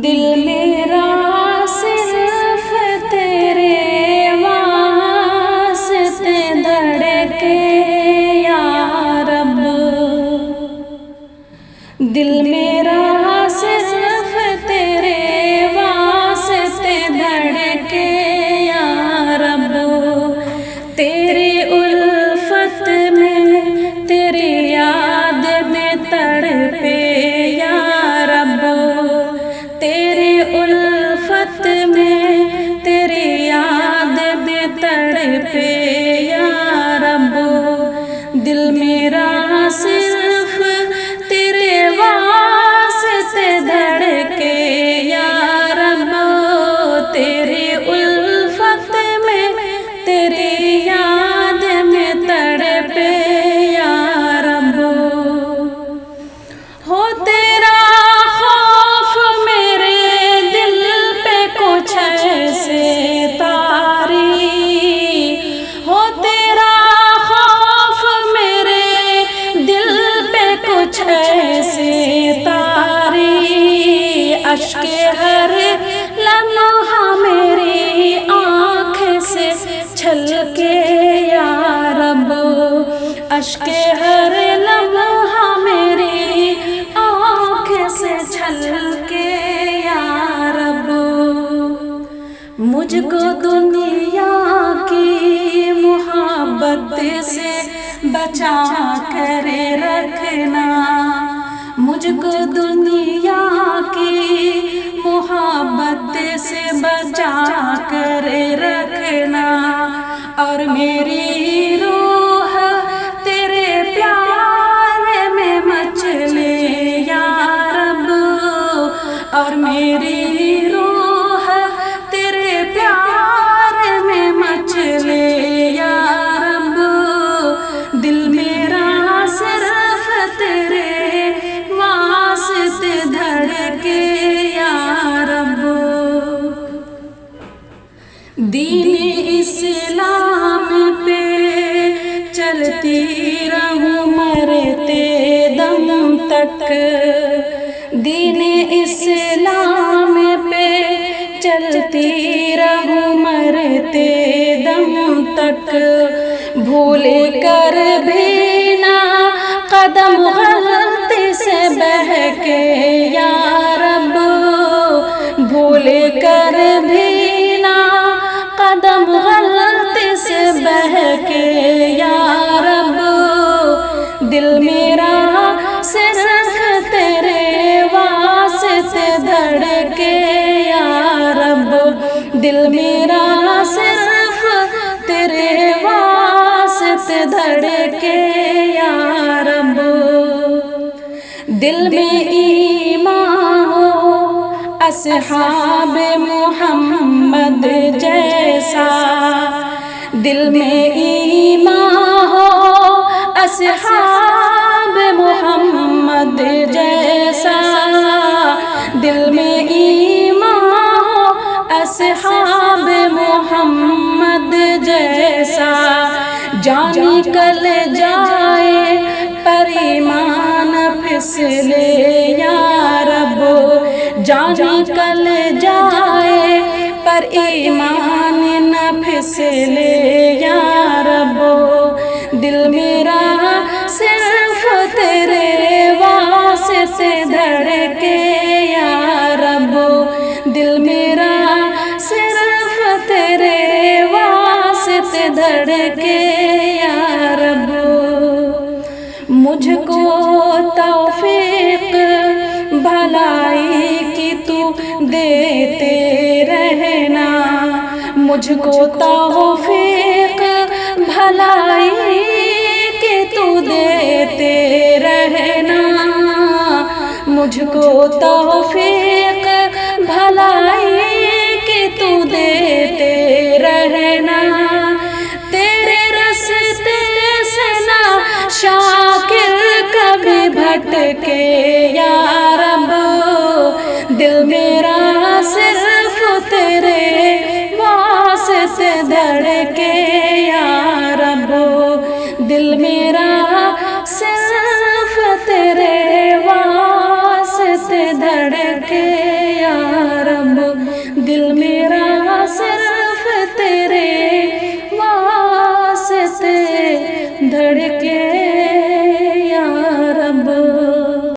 دل میرا صرف تیرے واسطے دھڑکے یا رب، دل میرا صرف تیرے واسطے دھڑکے یا رب، تیری الفت میں تیری یاد میں تڑپے یا رب، تیری الفت میں تیری یاد میں تڑپے یا رب، دل میرا صرف تیرے واسطے دھڑکے یا رب، تیری الفت میں تیری یاد میں تڑپے یا رب، ہو تیرا خوف میرے دل پہ کچھ ایسے طاری، ہو تیرا خوف میرے دل پہ کچھ ایسے طاری، اشک ہر لمحہ میری آنکھ سے چھلکے یا رب، اشک ہر لمحہ میری آنکھ سے چھلکے یا رب، مجھ کو دنیا کی محبت سے بچا کر رکھنا، مجھ کو دنیا کی محبت سے بچا کر رکھنا، اور میری روح تیرے پیار میں مچلے یا رب، اور میری روح تیرے پیار میں مچلے یا رب، دل میرا صرف تیرے واسطے دھڑکے یا رب، دین اسلام پہ چلتی رہوں مرتے دم تک، دین اسلام پہ چلتی رہوں مرتے دم تک، بھول کر بھی نہ قدم غلطی سے بہکے یا رب، بھول کر بھی نہ قدم غلطی سے بہکے یا رب، دل میرا صرف تیرے واسطے دھڑکے یا رب، دل میرا صرف تیرے واسطے دھڑکے یا رب، دل میں ایمان ہو اصحاب محمد جیسا، دل میں ایمان ہو اصحاب محمد جیسا، دل میں ایمان ہو اصحاب محمد جیسا، جان نکل جائے پر ایمان پھسلے یا رب، جان نکل جائے پر ایمان نہ پھسلے یا رب، دل میرا صرف تیرے واسطے دھڑکے یا رب، دل میرا صرف تیرے واسطے دھڑکے یا رب، مجھ کو توفیق بھلائی کی تو دیتے رہنا، مجھ کو توفیق بھلائی کی تو دیتے رہنا، مجھ کو توفیق بھلائی کی تو دیتے رہنا، تیرے راستے سے نہ شاکر کبھی بھٹکے یا رب، دل میرا صرف تیرے واسطے دھڑکے یا رب، دل میرا صرف تیرے واسطے دھڑکے یا دھڑکے